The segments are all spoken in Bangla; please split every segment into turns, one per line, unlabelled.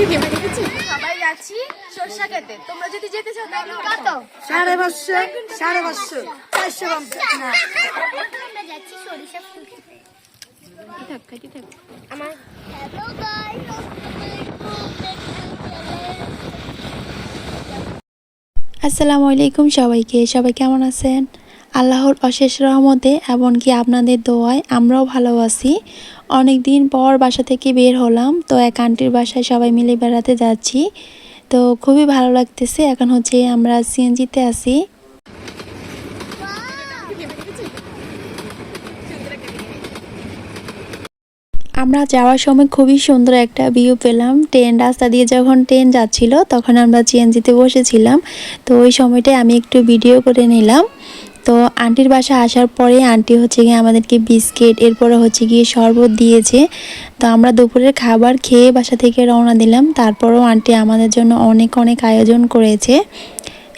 সবাই যাচ্ছি সরষা খেতে। তোমরা যদি যেতে চাও তাহলে কত?
550, 550, 450 না।
আমরা যাচ্ছি সরিষা ফুল খেতে। খাইতে থাক। আমার হ্যালো গাইস,
আসসালামু আলাইকুম সবাইকে। সবাই কেমন আছেন? আল্লাহর অশেষ রহমতে এমনকি আপনাদের দোয়ায় আমরাও ভালো আছি। অনেক দিন পর বাসা থেকে বের হলাম, তো এক আন্টির বাসায় সবাই মিলে বেড়াতে যাচ্ছি। তো খুবই ভালো লাগতেছে। এখন হচ্ছে আমরা সিএনজিতে আছি। আমরা যাওয়ার সময় খুবই সুন্দর একটা ভিউ পেলাম। রাস্তা দিয়ে যখন ট্রেন যাচ্ছিল তখন আমরা সিএনজিতে বসেছিলাম। তো ওই সময়টায় আমি একটু ভিডিও করে নিলাম। তো আন্টির বাসা আসার পরে আন্টি হচ্ছে গিয়ে আমাদেরকে বিস্কিট, এরপরে হচ্ছে গিয়ে শরবত দিয়েছে। তো আমরা দুপুরের খাবার খেয়ে বাসা থেকে রওনা দিলাম। তারপরেও আন্টি আমাদের জন্য অনেক অনেক আয়োজন করেছে।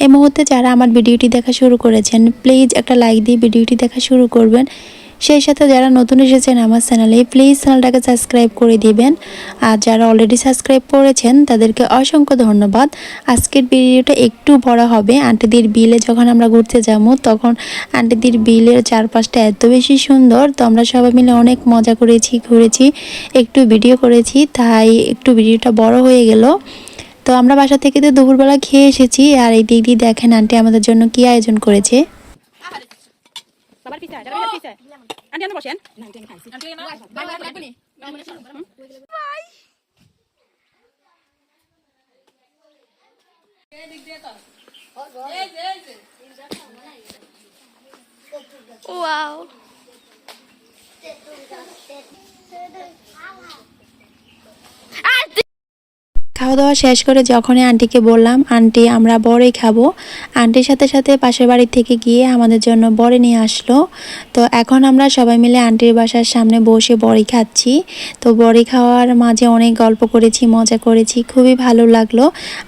এই মুহূর্তে যারা আমার ভিডিওটি দেখা শুরু করেছেন, প্লিজ একটা লাইক দিয়ে ভিডিওটি দেখা শুরু করবেন। সেই সাথে যারা নতুন এসেছেন আমার চ্যানেলে, প্লিজ চ্যানেলটাকে সাবস্ক্রাইব করে দিবেন। আর যারা অলরেডি সাবস্ক্রাইব করেছেন তাদেরকে অসংখ্য ধন্যবাদ। আজকের ভিডিওটা একটু বড় হবে। আন্টিদের বিলে যখন আমরা ঘুরতে যাবো তখন আন্টিদের বিলের চারপাশটা এত বেশি সুন্দর। তো আমরা সবাই মিলে অনেক মজা করেছি, ঘুরেছি, একটু ভিডিও করেছি, তাই একটু ভিডিওটা বড় হয়ে গেল। তো আমরা বাসা থেকে তো দুপুরবেলা খেয়ে এসেছি। আর এই দিক দিয়ে দেখেন আন্টি আমাদের জন্য কি আয়োজন করেছে।
ওয়াও,
খাওয়া দাওয়া শেষ করে যখনই আন্টিকে বললাম আন্টি আমরা বড়ই খাবো, আন্টির সাথে সাথে পাশের বাড়ি থেকে গিয়ে আমাদের জন্য বড়ি নিয়ে আসলো। তো এখন আমরা সবাই মিলে আন্টির বাসার সামনে বসে বড়ি খাচ্ছি। তো বড়ি খাওয়ার মাঝে অনেক গল্প করেছি, মজা করেছি, খুবই ভালো লাগলো।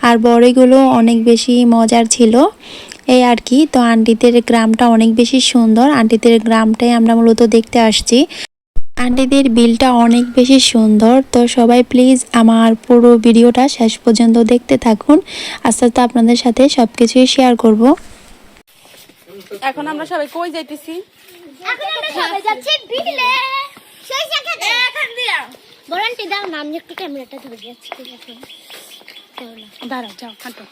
আর বড়িগুলো অনেক বেশি মজার ছিল, এই আর কি। তো আন্টিদের গ্রামটা অনেক বেশি সুন্দর। আন্টিদের গ্রামটাই আমরা মূলত দেখতে আসছি। আন্টিদের বিলটা অনেক বেশি সুন্দর। তো সবাই প্লিজ আমার পুরো ভিডিওটা শেষ পর্যন্ত দেখতে থাকুন। আস্তে আস্তে আপনাদের সাথে সবকিছুই শেয়ার করব।
এখন আমরা সবাই কই যাইতেছি?
এখন আমরা সবাই যাচ্ছি বিলে সরিষা খেতে। এখন দিয়া বরান্টি দাও না, আমি একটু ক্যামেরাটা ধরে যাচ্ছি। এখন
দাঁড়াও, যাও হাঁটো।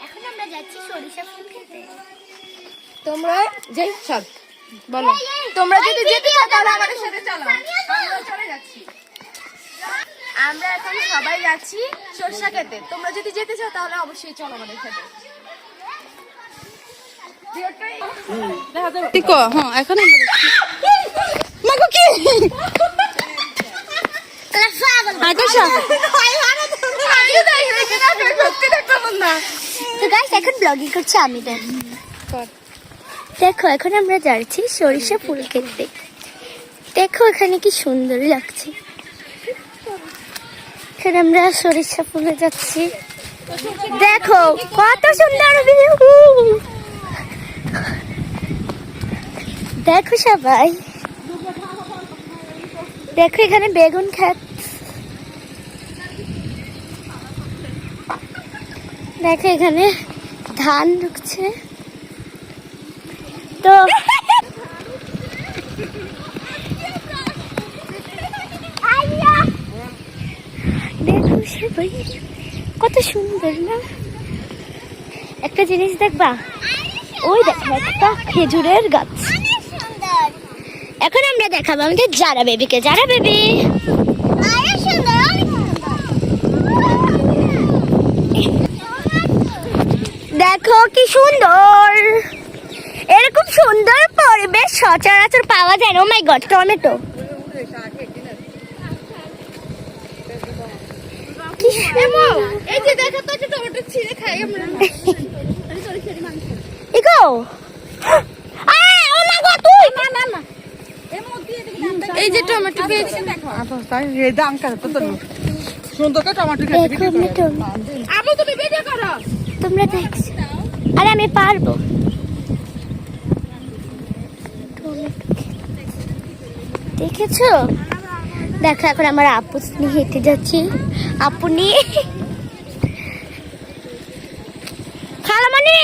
এখন আমরা যাচ্ছি সরিষা ফুল খেতে।
তোমরা যাই সব বলো, তোমরা যদি যেতে চাও তাহলে আমাদের সাথে চলো। আমরা চলে যাচ্ছি।
আমরা এখন সবাই যাচ্ছি সরষা খেতে। তোমরা যদি যেতে চাও তাহলে অবশ্যই চলো আমাদের সাথে।
টিকো, হ্যাঁ এখন আমরা যাচ্ছি। মাগো কি
তো গাইস এখন ব্লগিং করছি আমি। দেখো এখন আমরা যাচ্ছি সরিষা ফুল খেতে। দেখো এখানে কি সুন্দর লাগছে। এখানে আমরা সরিষা ফুলে যাচ্ছি। দেখো কত সুন্দর ভিউ। দেখো সবাই, দেখো এখানে বেগুন ক্ষেত। দেখো এখানে ধান ঢুকছে। তো দেখো সবাই কত সুন্দর না। একটা জিনিস দেখবা, ওই দেখো একটা খেজুরের গাছ। এখন আমরা দেখাবো আমাদের জারা বেবিকে। জারা বেবি দেখো কি সুন্দর। এরকম সুন্দর পরিবেশ সচরাচর পাওয়া যায় না। ও মাই গড, টমেটো কি সুন্দর। এই যে দেখো তো টমেটো ছিঁড়ে খাই আমরা। ইগো ও মাই গড, তুই না না না
এই যে টমেটো পেয়েছি দেখো। তাই এই দাম কত তো সুন্দর করে টমেটো খেতে ভিডিও করো। আপু তুমি ভিডিও করো।
তোমরা দেখছো? আরে আমি পারবো। দেখেছো? দেখো এখন আমার আপু নিয়ে হেঁটে যাচ্ছি। আপু নিয়ে খালামণি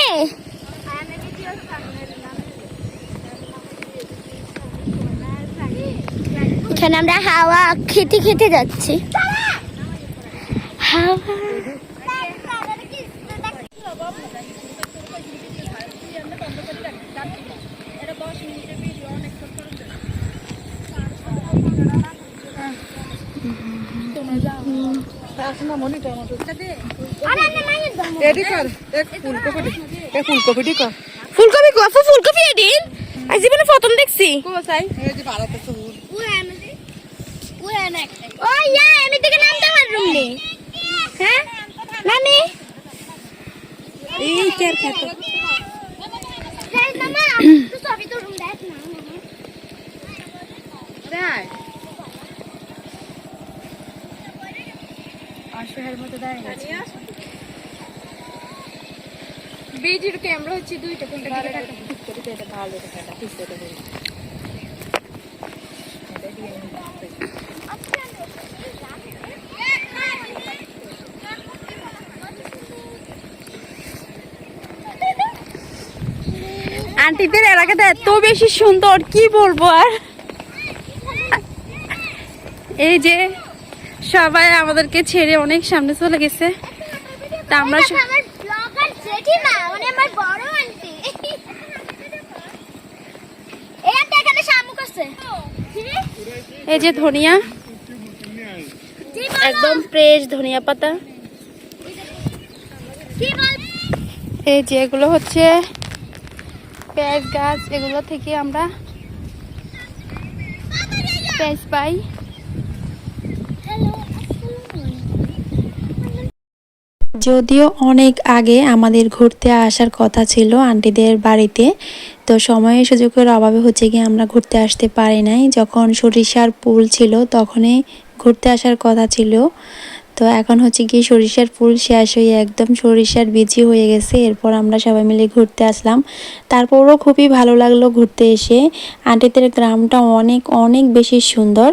এখানে আমরা হাওয়া খেতে খেতে যাচ্ছি। হাওয়া
ফুলকপি কর।
ফুলকপি কো আপু ফুলকপি এদিন আজ জীবনে প্রথম দেখছি
ও ইয়া আমি থেকে নামতে পারলুম নে। হ্যাঁ নানি
এই চার খাতো
এই মামা তুই সবই তো রুম দেখ না
ভিডিওর ক্যামেরা হচ্ছে দুইটা কোনটা দিকে টাকা আন্টিদের এলাকাটা এত বেশি সুন্দর কি বলবো আর এই যে সবাই আমাদেরকে ছেড়ে অনেক সামনে চলে গেছে তা আমরা
আমার ব্লগার জেঠিমা মানে আমার বড় আন্টি এই আন্টি এখানে শামুক আছে
এই যে ধনিয়া একদম ফ্রেশ ধনিয়া পাতা
কি বল
এই যে এগুলো হচ্ছে পেঁয়াজ গাছ এগুলো থেকে আমরা পেঁয়াজ পাই
যদিও অনেক আগে আমাদের ঘুরতে আসার কথা ছিল আন্টিদের বাড়িতে, তো সময়ের সুযোগের অভাবে হচ্ছে কি আমরা ঘুরতে আসতে পারি নাই। যখন সরিষার ফুল ছিল তখনই ঘুরতে আসার কথা ছিল, তো এখন হচ্ছে কি সরিষার ফুল শেষ হয়ে একদম সরিষার বীজই হয়ে গেছে। এরপর আমরা সবাই মিলে ঘুরতে আসলাম, তারপরও খুবই ভালো লাগলো ঘুরতে এসে। আন্টিদের গ্রামটা অনেক অনেক বেশি সুন্দর।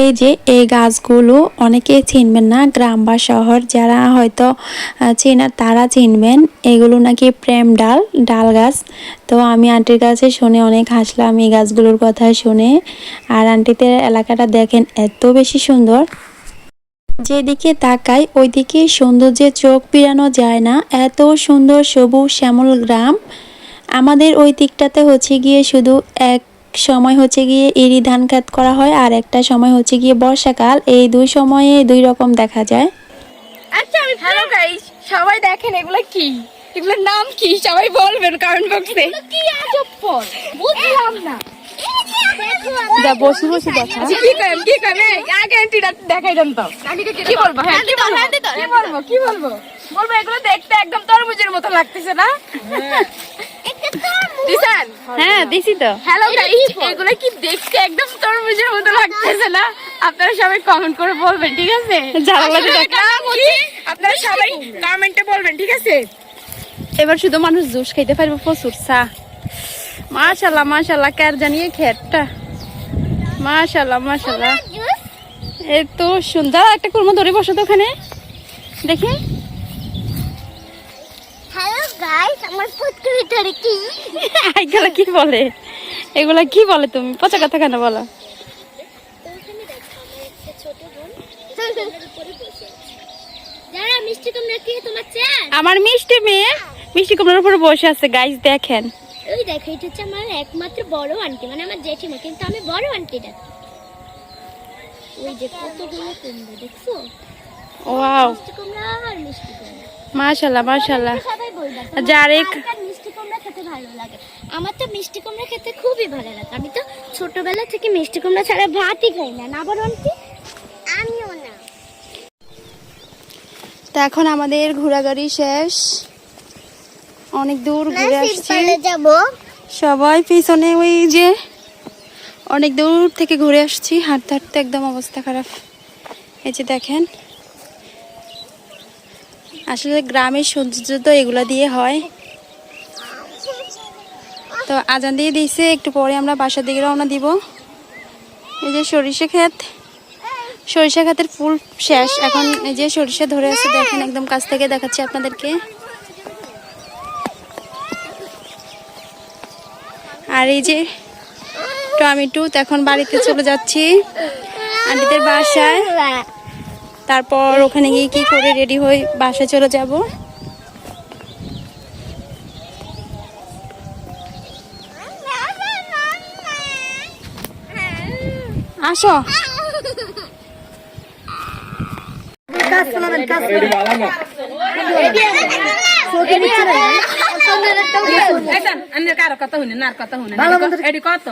এই যে এই গাছগুলো অনেকে চিনবেন না, গ্রাম বা শহর যারা হয়তো চেনার তারা চিনবেন। এগুলো নাকি প্রেম ডাল গাছ। তো আমি আন্টির কাছে শুনে অনেক হাসলাম এই গাছগুলোর কথা শুনে। আর আন্টিদের এলাকাটা দেখেন এত বেশি সুন্দর, যেদিকে তাকাই ওইদিকে সৌন্দর্যে চোখ ফিরানো যায় না। এত সুন্দর সবুজ শ্যামল গ্রাম। আমাদের ওই দিকটাতে হচ্ছে গিয়ে শুধু এক সময় হচ্ছে গিয়ে এরি ধান খেত করা হয়, আর একটা সময় হচ্ছে গিয়ে বর্ষাকাল। এই দুই সময়ে দুই রকম দেখা যায়।
আচ্ছা আমি হ্যালো গাইস সবাই দেখেন এগুলো কি, এগুলোর নাম কি সবাই বলবেন কমেন্ট বক্সে।
কি আজব ফল বুঝলাম না দেখো
দা বসে বসে দেখা কি করেন আগে এন্টিটা দেখাই দেন তো কি বলবো। হ্যাঁ কি বলবো এগুলো দেখতে একদম তরমুজের মতো লাগতেছে না? দিছেন? হ্যাঁ দিছি তো। হ্যালো গাইস এগুলো কি দেখতে একদম তরমুজের মতো লাগতেছে না? আপনারা সবাই কমেন্ট করে বলবেন ঠিক আছে? যারা বলতে আপনারা সবাই কমেন্টে বলবেন ঠিক আছে? এবার শুধু মানুষ জুস খাইতে পারবে প্রচুর চা। মাশাআল্লাহ মাশাআল্লাহ কার জানিয়ে খেতটা মাশাআল্লাহ মাশাআল্লাহ এত সুন্দর। একটা কুরমা ধরে বসো তো ওখানে দেখি।
হ্যালো গাইস আমার ফুটকি ভিতরে কি
এগুলা কি বলে, এগুলা কি বলে? তুমি পচা কথা কেন বলো?
ওখানে দেখো আমার একটা ছোট বোন উপরে বসে আছে। যারা মিষ্টি কুমড়া কি তোমার চান?
আমার মিষ্টি মেয়ে মিষ্টি কুমড়ার উপরে বসে আছে গাইস দেখেন।
ওই দেখো এটা হচ্ছে আমার একমাত্র বড় আন্টি মানে আমার জেঠিমা, কিন্তু আমি বড় আন্টি ডাকি। ওই যে কতগুলো কুমড়া দেখছো?
ওয়াও
মিষ্টি কুমড়া আর মিষ্টি কুমড়া
মাশাআল্লাহ মাশাআল্লাহ।
সবাই বলবে
যার
মিষ্টি কুমড়া খেতে ভালো লাগে। আমার তো মিষ্টি কুমড়া খেতে খুবই ভালো লাগে। আমি তো ছোটবেলা থেকে মিষ্টি কুমড়া ছাড়া ভাতই খাই না। না বলো আন্টি? আমিও না।
তো এখন আমাদের ঘোরাঘুরি শেষ, অনেক দূর ঘুরে আসছি।
যাব
সবাই পিছনে ওই যে অনেক দূর থেকে ঘুরে আসছি, হাঁটতে হাঁটতে একদম অবস্থা খারাপ। এই যে দেখেন আসলে গ্রামের সৌন্দর্য তো এগুলা দিয়ে হয়। তো আজান দিয়ে দিয়েছে, একটু পরে আমরা বাসার দিকে রওনা দিব।
এই যে সরিষা ক্ষেতের ফুল শেষ, এখন এই যে সরিষা ধরে আছে, দেখেন একদম কাছ থেকে দেখাচ্ছি আপনাদেরকে। আর এই যে টমেটো, তো এখন বাড়িতে চলে যাচ্ছি আন্টিদের বাসায়, তারপর ওখানে গিয়ে কি করে রেডি হয়ে বাসায় চলে যাব। আসো।
কারো কথা শুনে না, কথা শুনে এটি কত?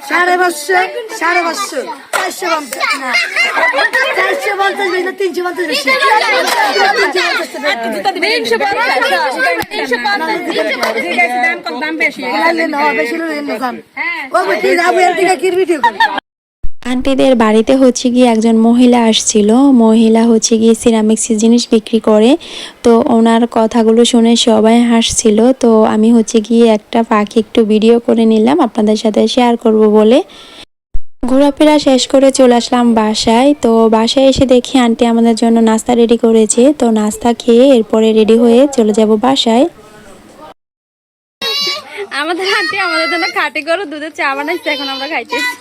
550, 350 দাম বেশি।
আন্টিদের বাড়িতে হচ্ছে গিয়ে একজন মহিলা আসছিল, মহিলা হচ্ছে গিয়ে সিরামিক্সের জিনিস বিক্রি করে, তো ওনার কথাগুলো শুনে সবাই হাসছিল। তো আমি হচ্ছে গিয়ে একটা পাখি একটু ভিডিও করে নিলাম আপনাদের সাথে শেয়ার করব বলে। ঘোরাফেরা শেষ করে চলে আসলাম বাসায়। তো বাসায় এসে দেখি আন্টি আমাদের জন্য নাস্তা রেডি করেছে, তো নাস্তা খেয়ে এরপরে রেডি হয়ে চলে যাব বাসায়। আমাদের আন্টি আমাদের জন্য খাটি করে দুধের চা বানাইছে, এখন আমরা খাইতেছি।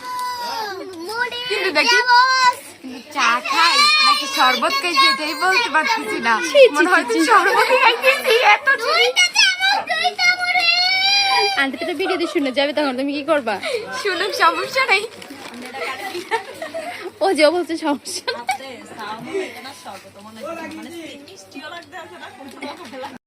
কিন্তু দেখি চা খাই নাকি শরবত খাইছি এটাই বলতে পারতেছি না, মনে হচ্ছে শরবত খাইতেছি। এত
আন্টি তো ভিডিও দিয়ে শুনে যাবে, তখন তুমি কি করবা?
শুনুক, সমস্যা নেই।
ও যে বলছে সমস্যা